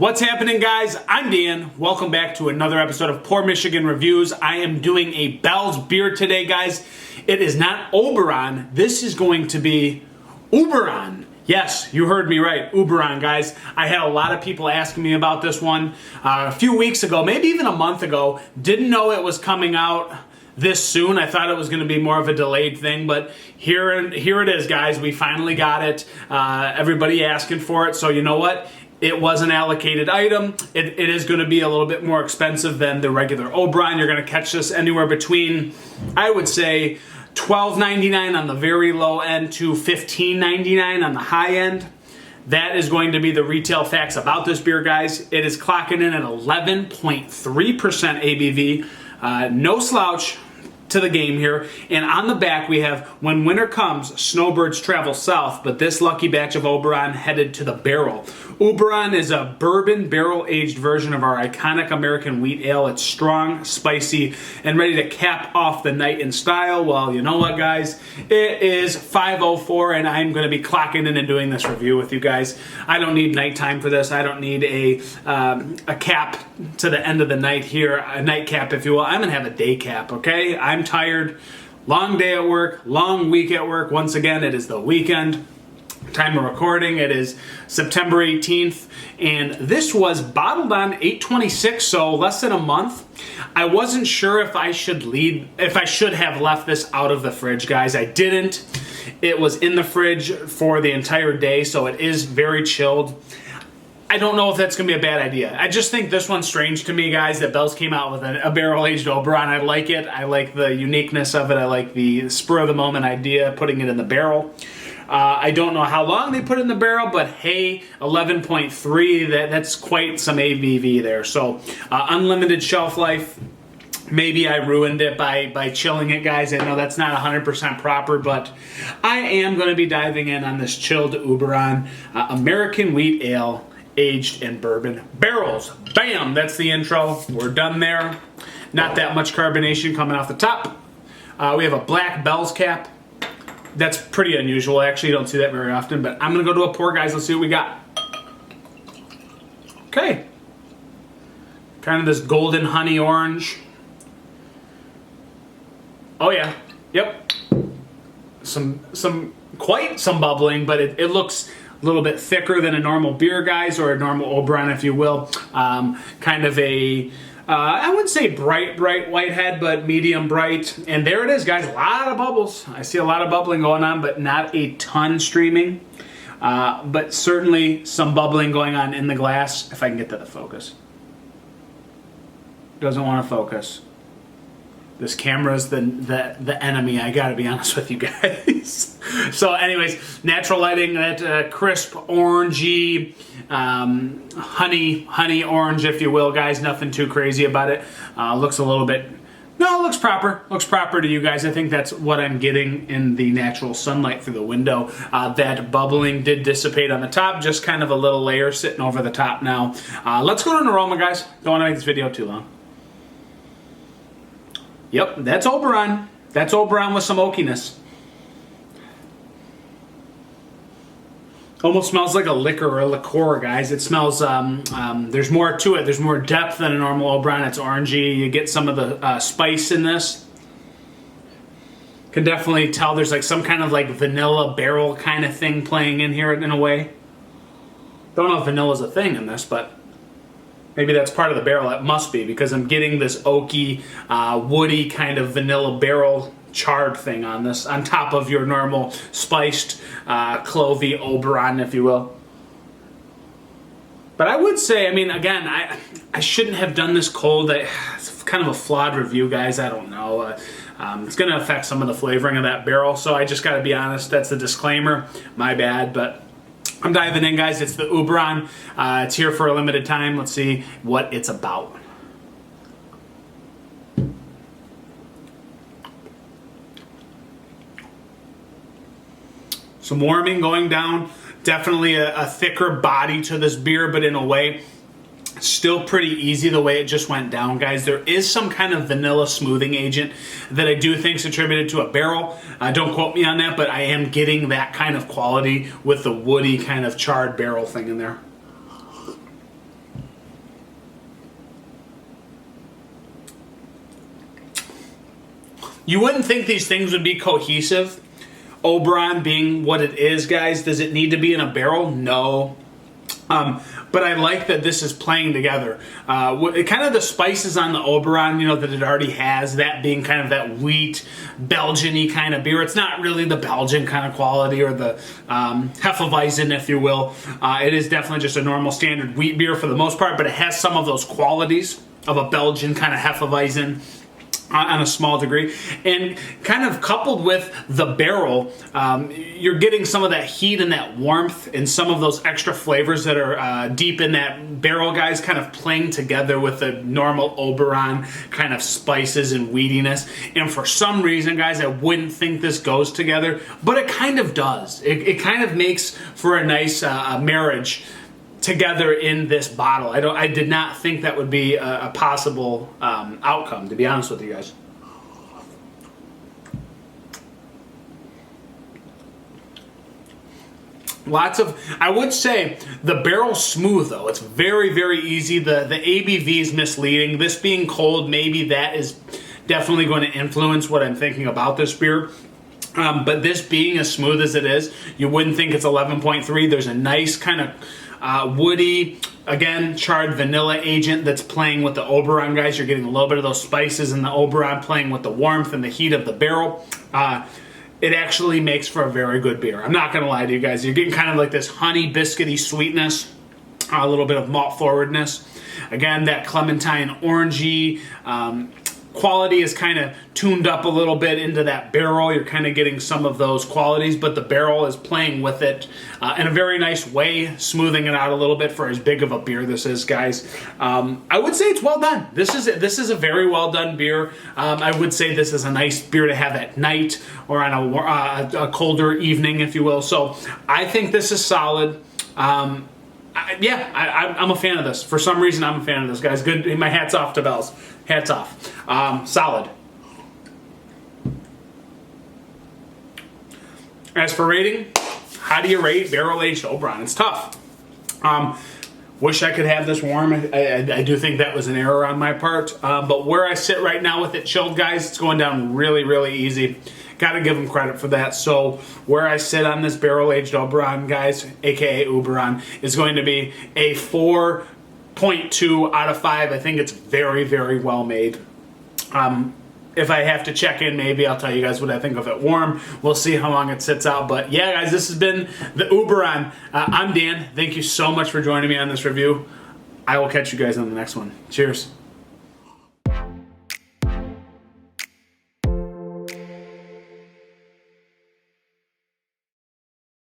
What's happening, guys? I'm Dan. Welcome back to another episode of Poor Michigan Reviews. I am doing a Bell's beer today, guys. It is not Oberon. This is going to be Uberon. Yes, you heard me right. Uberon, guys. I had a lot of people asking me about this one a few weeks ago, maybe even a month ago. Didn't know it was coming out this soon. I thought it was going to be more of a delayed thing, but here it is, guys. We finally got it. Everybody asking for it, so you know what? It was an allocated item. It is going to be a little bit more expensive than the regular Oberon. You're going to catch this anywhere between, I would say, $12.99 on the very low end to $15.99 on the high end. That is going to be the retail facts about this beer, guys. It is clocking in at 11.3% ABV. No slouch to the game here. And on the back we have, when winter comes, snowbirds travel south, but this lucky batch of Oberon headed to the barrel. Uberon is a bourbon barrel-aged version of our iconic American wheat ale. It's strong, spicy, and ready to cap off the night in style. Well, you know what, guys? It is 5:04, and I'm going to be clocking in and doing this review with you guys. I don't need nighttime for this. I don't need a cap to the end of the night here, a nightcap, if you will. I'm going to have a day cap, okay? I'm tired. Long day at work, long week at work. Once again, it is the weekend. Time of recording, it is September 18th, and this was bottled on 8/26, so less than a month. I wasn't sure if I should have left this out of the fridge, guys. I didn't. It was in the fridge for the entire day, so it is very chilled. I don't know if that's going to be a bad idea. I just think this one's strange to me, guys, that Bell's came out with a barrel-aged Oberon. I like it. I like the uniqueness of it. I like the spur-of-the-moment idea, putting it in the barrel. I don't know how long they put it in the barrel, but hey, 11.3, that's quite some ABV there. So unlimited shelf life. Maybe I ruined it by chilling it, guys. I know that's not 100% proper, but I am going to be diving in on this chilled Uberon American wheat ale aged in bourbon barrels. Bam! That's the intro. We're done there. Not that much carbonation coming off the top. We have a black Bell's cap. That's pretty unusual. Actually, you don't see that very often, but I'm going to go to a pour, guys. Let's see what we got. Okay. Kind of this golden honey orange. Oh, yeah. Yep. Quite some bubbling, but it looks a little bit thicker than a normal beer, guys, or a normal Oberon, if you will. Kind of a... I wouldn't say bright whitehead, but medium bright. And there it is, guys. A lot of bubbles. I see a lot of bubbling going on, but not a ton streaming. But certainly some bubbling going on in the glass, if I can get that to focus. Doesn't want to focus. This camera's the enemy, I gotta be honest with you guys. So anyways, natural lighting, that crisp orangey, honey orange, if you will, guys. Nothing too crazy about it. Looks a little bit, no, it looks proper. Looks proper to you guys. I think that's what I'm getting in the natural sunlight through the window. That bubbling did dissipate on the top, just kind of a little layer sitting over the top now. Let's go to an aroma, guys. Don't want to make this video too long. Yep, that's Oberon. That's Oberon with some oakiness. Almost smells like a liquor or a liqueur, guys. It smells, there's more to it. There's more depth than a normal Oberon. It's orangey. You get some of the spice in this. Can definitely tell there's like some kind of like vanilla barrel kind of thing playing in here in a way. Don't know if vanilla's a thing in this, but maybe that's part of the barrel. It must be, because I'm getting this oaky, woody kind of vanilla barrel charred thing on this, on top of your normal spiced, clovey Oberon, if you will. But I would say, I mean, again, I shouldn't have done this cold. It's kind of a flawed review, guys. I don't know. It's going to affect some of the flavoring of that barrel, so I just got to be honest. That's the disclaimer. My bad, but I'm diving in, guys. It's the Uberon. It's here for a limited time. Let's see what it's about. Some warming going down. Definitely a thicker body to this beer, but in a way, still pretty easy the way it just went down, guys. There is some kind of vanilla smoothing agent that I do think is attributed to a barrel. Don't quote me on that, but I am getting that kind of quality with the woody kind of charred barrel thing in there. You wouldn't think these things would be cohesive. Oberon being what it is, guys. Does it need to be in a barrel? No. But I like that this is playing together. Kind of the spices on the Oberon, you know, that it already has, that being kind of that wheat, Belgian-y kind of beer. It's not really the Belgian kind of quality or the Hefeweizen, if you will. It is definitely just a normal standard wheat beer for the most part, but it has some of those qualities of a Belgian kind of Hefeweizen on a small degree, and kind of coupled with the barrel, you're getting some of that heat and that warmth and some of those extra flavors that are deep in that barrel, guys, kind of playing together with the normal Oberon kind of spices and wheatiness. And for some reason, guys, I wouldn't think this goes together, but it kind of does. It kind of makes for a nice marriage together in this bottle. I did not think that would be a possible outcome, to be honest with you guys. I would say the barrel's smooth though. It's very, very easy. The ABV is misleading. This being cold, maybe that is definitely going to influence what I'm thinking about this beer. But this being as smooth as it is, you wouldn't think it's 11.3. There's a nice kind of woody, again, charred vanilla agent that's playing with the Oberon, guys. You're getting a little bit of those spices in the Oberon playing with the warmth and the heat of the barrel. It actually makes for a very good beer. I'm not going to lie to you guys. You're getting kind of like this honey biscuity sweetness, a little bit of malt forwardness. Again, that clementine orangey quality is kind of tuned up a little bit into that barrel. You're kind of getting some of those qualities, but the barrel is playing with it in a very nice way, smoothing it out a little bit for as big of a beer this is, guys. I would say it's well done. This is a very well done beer. I would say this is a nice beer to have at night or on a colder evening, if you will. So I think this is solid. I'm a fan of this. For some reason, I'm a fan of this, guys. Good. My hat's off to Bells. Hats off. Solid. As for rating, how do you rate barrel-aged Oberon? It's tough. Wish I could have this warm. I do think that was an error on my part. But where I sit right now with it chilled, guys, it's going down really, really easy. Got to give them credit for that. So where I sit on this barrel-aged Oberon, guys, aka Uberon, is going to be a 4.2 out of 5. I think it's very, very well made. If I have to check in, maybe I'll tell you guys what I think of it warm. We'll see how long it sits out. But yeah, guys, this has been the Uberon. I'm Dan. Thank you so much for joining me on this review. I will catch you guys on the next one. Cheers.